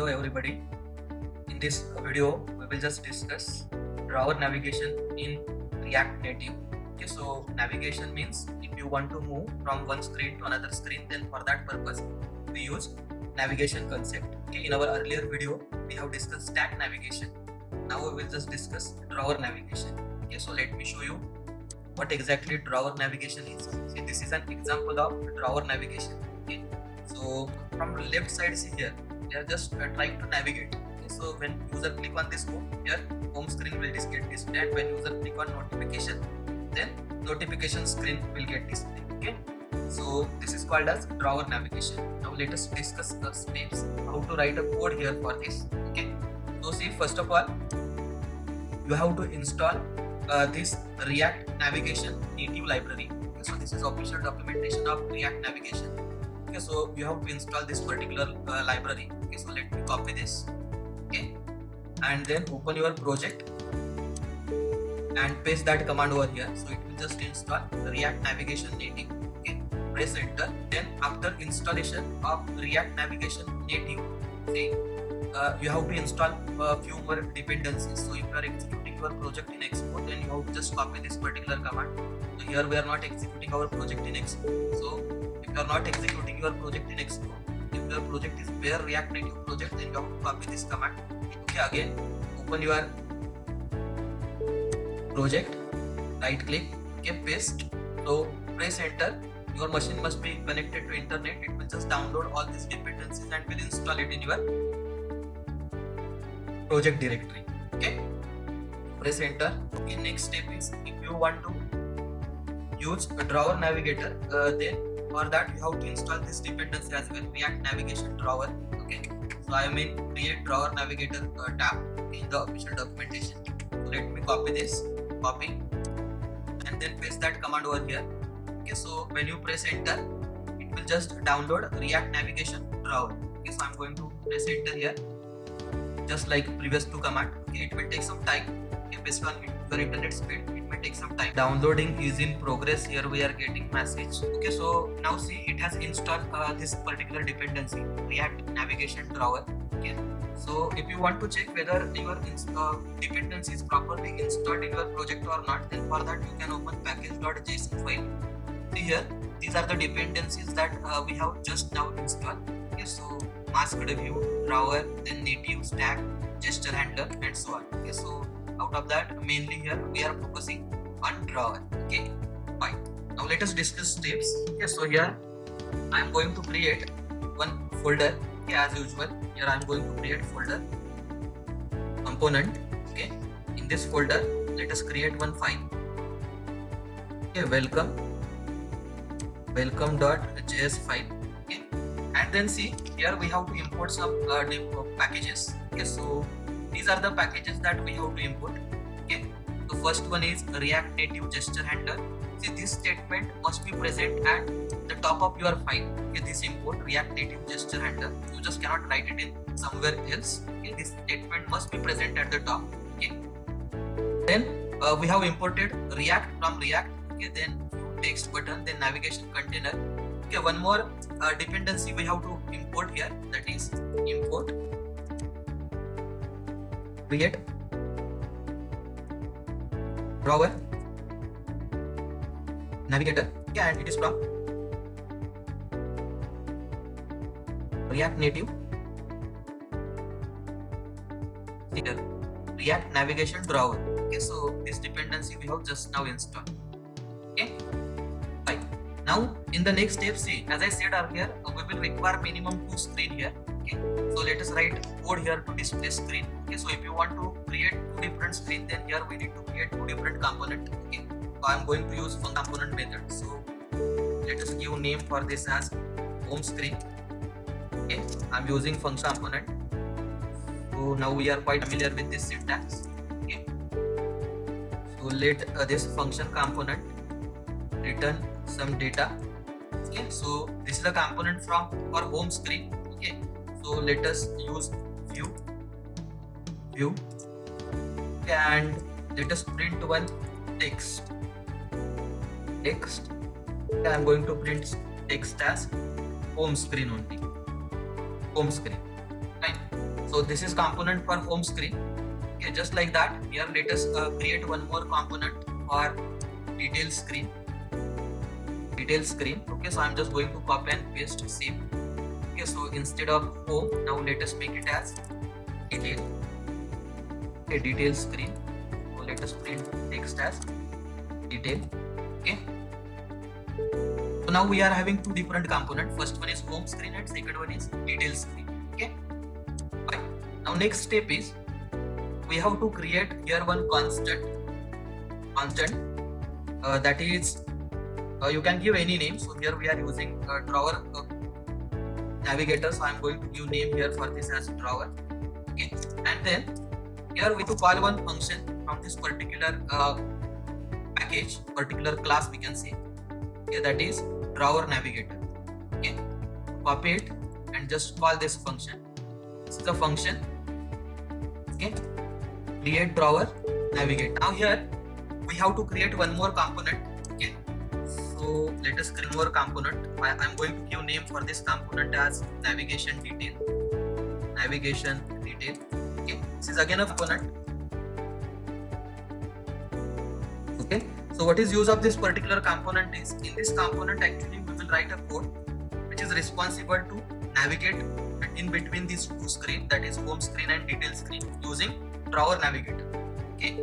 Hello everybody. In this video, we will just discuss drawer navigation in React Native. Okay, so navigation means if you want to move from one screen to another screen, then for that purpose we use navigation concept. Okay, in our earlier video, we have discussed stack navigation. Now we will just discuss drawer navigation. Okay, so let me show you what exactly drawer navigation is. See, this is an example of drawer navigation. Okay, so from the left side, see here, we are just trying to navigate. Okay, so when user click on this home, here home screen will get displayed, and when user click on notification, then notification screen will get displayed. Okay, so this is called as drawer navigation. Now let us discuss the steps how to write a code here for this. Okay, so see, first of all, you have to install this React Navigation native library. Okay, so this is official documentation of React Navigation. Okay, so you have to install this particular library. Okay, so let me copy this. Okay, and then open your project and paste that command over here. So it will just install React Navigation native. Okay, press enter. Then after installation of React Navigation native, see, you have to install a few more dependencies. So if you are executing your project in Xcode, then you have to just copy this particular command. So here we are not executing our project in Xcode. So if you are not executing your project in Xcode, if your project is bare React Native project, then you have to copy this command. Okay, again open your project, right click, okay, paste. So press enter. Your machine must be connected to internet. It will just download all these dependencies and will install it in your project directory. Okay, press enter. Okay, next step is if you want to use a drawer navigator, then for that you have to install this dependency as well, React Navigation drawer. Okay, so I am in create drawer navigator tab in the official documentation. So let me copy this, copy, and then paste that command over here. Okay, so when you press enter, it will just download React Navigation drawer. Okay, so I'm going to press enter here, just like previous two command. Okay, it will take some time. Okay, based on your internet speed, it may take some time. Downloading is in progress. Here we are getting message. Okay, so now see, it has installed this particular dependency, React Navigation drawer. Okay, so if you want to check whether your dependency is properly installed in your project or not, then for that you can open package.json file. See here, these are the dependencies that we have just now installed. Okay, so masked view, drawer, then native, stack, gesture handler, and so on. Okay, so out of that, mainly here we are focusing on drawer. Okay, fine. Now let us discuss steps. Okay, so here I am going to create one folder. Okay, as usual, here I am going to create folder component. Okay, in this folder, let us create one file. Okay, welcome.js file. Okay, and then see, here we have to import some packages. Okay, so these are the packages that we have to import. Okay, the first one is React Native gesture handler. See, this statement must be present at the top of your file. Okay, this import React Native gesture handler. You just cannot write it in somewhere else. Okay, this statement must be present at the top. Okay, then we have imported React from React. Okay, then text button, then navigation container. Okay, one more dependency we have to import here, that is import create drawer navigator. Okay, and it is from React Native here, React Navigation drawer. Okay, so this dependency we have just now installed. Okay, fine. Now in the next step, see, as I said earlier, we will require minimum 2 screen here. Okay, so let us write code here to display screen. Okay, so if you want to create 2 different screen, then here we need to create 2 different component. Okay, so I am going to use one component method. So let us give name for this as home screen. Okay, I'm using function component. So now we are quite familiar with this syntax. Okay, so let this function component return some data. Okay, so this is the component from our home screen. Okay, so let us use view, okay, and let us print one text. Okay, I'm going to print text as home screen only. Home screen. Fine. So this is component for home screen. Okay, just like that, here let us create one more component for detail screen. Okay, so I'm just going to copy and paste same. Okay, so instead of home, now let us make it as detail. Okay, detail screen. So let us print text as detail. Okay, so now we are having two different components. First one is home screen and second one is detail screen. Okay, fine. Now next step is we have to create here one constant that is you can give any name. So here we are using drawer navigator, so I'm going to give name here for this as drawer. Okay, and then here we have to call one function from this particular package, particular class we can say. Okay, that is drawer navigator. Okay, copy it and just call this function. This is the function. Okay, create drawer navigator. Now here we have to create one more component. Okay, so let us create more component. I am going to give name for this component as navigation detail. Okay, this is again a component. Okay, so what is use of this particular component is, in this component actually we will write a code which is responsible to navigate in between these two screens, that is home screen and detail screen, using drawer navigator. Okay,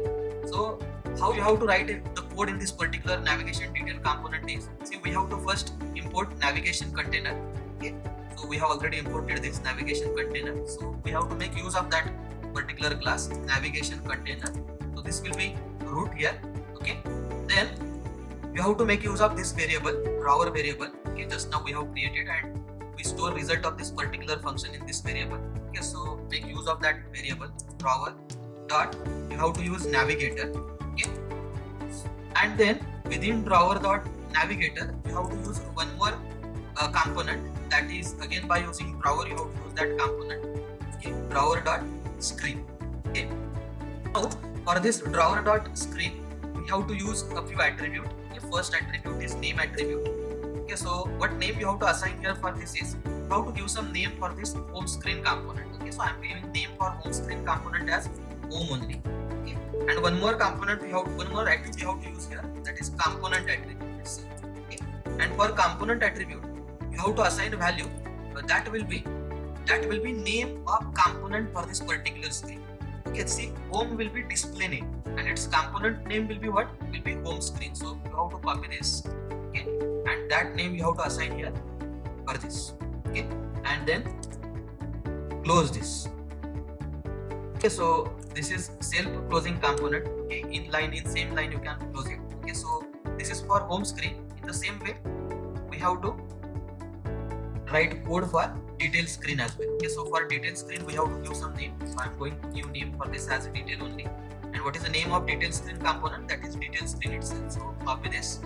so how you have to write the code in this particular navigation detail component is, see, we have to first import navigation container. Okay, so we have already imported this navigation container, so we have to make use of that particular class navigation container. So this will be root here. Okay, then you have to make use of this variable, drawer variable. Okay, just now we have created and we store result of this particular function in this variable. Okay, so make use of that variable drawer dot, you have to use navigator. Okay, and then within drawer dot navigator you have to use one more component, that is again by using drawer you have to use that component. Okay, drawer dot screen. Okay, now for this drawer dot screen we have to use a few attributes. Okay, first attribute is name attribute. Okay, so what name you have to assign here for this is, you have to give some name for this home screen component. Okay, so I am giving name for home screen component as home only. Okay, and one more component we have, one more attribute you have to use here, that is component attribute. Okay, and for component attribute you have to assign a value that will be name of component for this particular screen. Okay, see, home will be display name and its component name will be what? Will be home screen. So you have to copy this. Okay, and that name you have to assign here for this. Okay, and then close this. Okay, so this is self closing component. Okay, in line, in same line you can close it. Okay, so this is for home screen. In the same way we have to write code for detail screen as well. Okay, so for detail screen we have to give some name. So I'm going to give name for this as detail only. And what is the name of detail screen component? That is detail screen itself. So copy this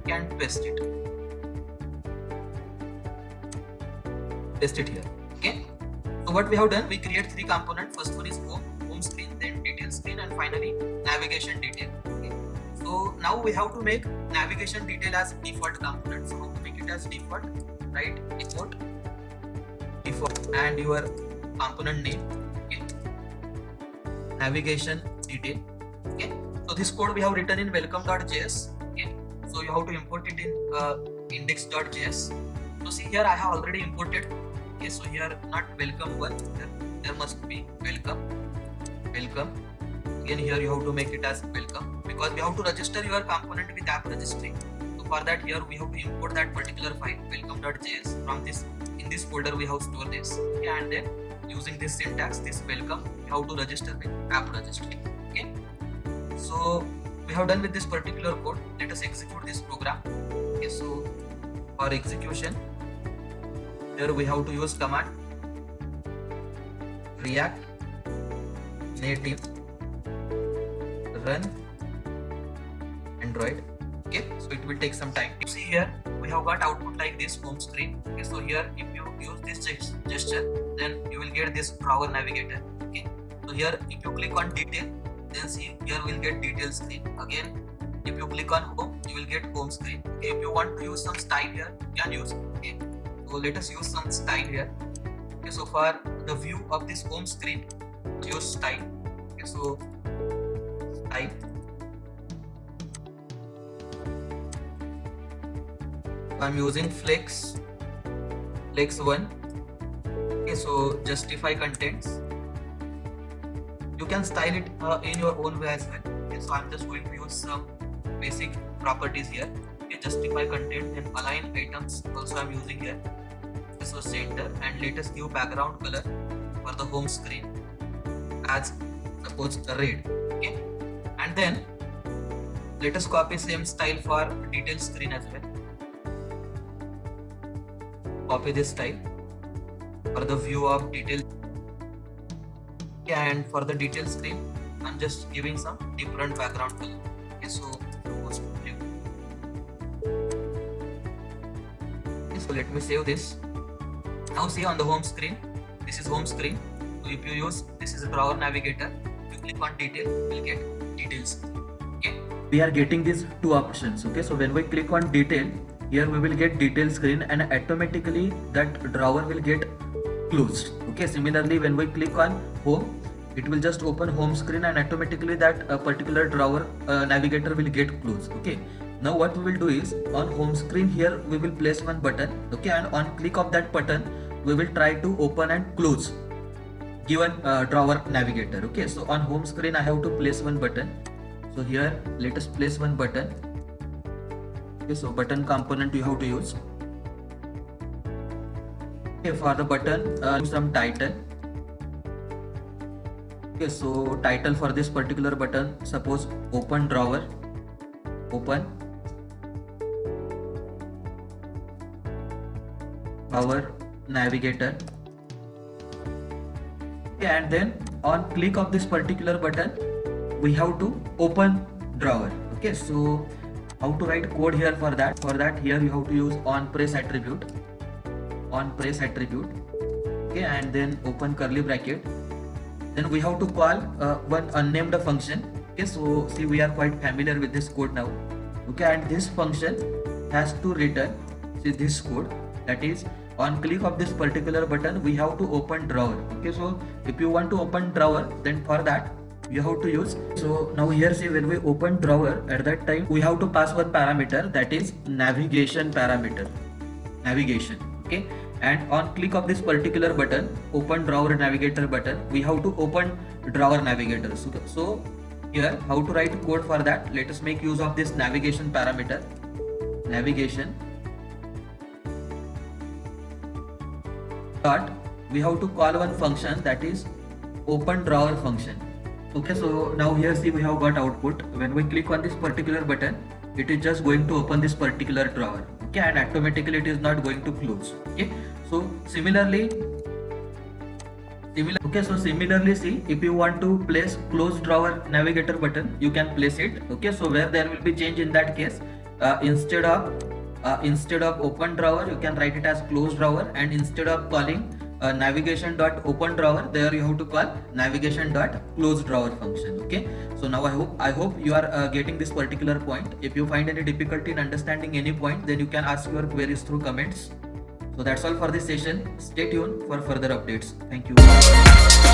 and paste it. Paste it here. Okay, so what we have done, we create three components. First one is home screen, then detail screen, and finally navigation detail. Okay, so now we have to make navigation detail as default component. So how to make it as default? Right, import default and your component name. Okay, navigation detail. Okay, so this code we have written in welcome.js. Okay, so you have to import it in index.js. So see, here I have already imported. Okay, so here not welcome one, there must be welcome. Again here you have to make it as welcome, because we have to register your component with app registry. So for that here we have to import that particular file welcome.js. From this, in this folder we have stored this. Okay, and then using this syntax, this welcome, we have to register with app registry. Okay, so we have done with this particular code. Let us execute this program. Okay, so for execution here we have to use command react native run Android. Okay, so it will take some time. You see here we have got output like this home screen. Okay, so here if you use this gesture, then you will get this drawer navigator. Okay, so here if you click on detail, then see here we will get detail screen. Again if you click on home, you will get home screen. Okay, if you want to use some style here, you can use. Okay, so let us use some style here. Okay, so for the view of this home screen, use style. Okay, so style. I'm using flex 1. Okay, so justify contents. You can style it in your own way as well. Okay, so I'm just going to use some basic properties here. Okay, justify content and align items also I'm using here. Okay, so center, and let us give background color for the home screen as suppose red. Okay, and then let us copy same style for detail screen as well. Copy this style for the view of detail. Okay, and for the detail screen, I'm just giving some different background color. Okay, so suppose blue. Okay, so let me save this. Now see on the home screen, this is home screen. So if you use this is a drawer navigator, you click on detail, you will get details. Okay, we are getting these two options. Okay, so when we click on detail, here we will get detail screen, and automatically that drawer will get closed. Okay, similarly when we click on home, it will just open home screen, and automatically that particular drawer navigator will get closed. Okay, now what we will do is on home screen here we will place one button. Okay, and on click of that button we will try to open and close given drawer navigator. Okay, so on home screen I have to place one button. So here let us place one button. Okay, so button component you have to use. Okay, for the button some title. Okay, so title for this particular button, suppose open drawer, open our navigator. Okay, and then on click of this particular button we have to open drawer. Okay, so how to write code here for that? For that here you have to use on press attribute. Okay, and then open curly bracket. Then we have to call one unnamed function. Okay, so see we are quite familiar with this code now. Okay, and this function has to return this code, that is on click of this particular button we have to open drawer. Okay, so if you want to open drawer, then for that you have to use. So now here see when we open drawer, at that time we have to pass one parameter, that is navigation parameter. Okay, and on click of this particular button, open drawer navigator button, we have to open drawer navigator. So here how to write code for that? Let us make use of this navigation parameter. Navigation dot, we have to call one function, that is open drawer function. Okay, so now here see we have got output. When we click on this particular button, it is just going to open this particular drawer. Okay, and automatically it is not going to close. Okay, so similarly see if you want to place close drawer navigator button, you can place it. Okay, so where there will be change in that case, instead of open drawer you can write it as close drawer, and instead of calling navigation dot open drawer, there you have to call navigation dot close drawer function. Okay, so now I hope you are getting this particular point. If you find any difficulty in understanding any point, then you can ask your queries through comments. So that's all for this session. Stay tuned for further updates. Thank you.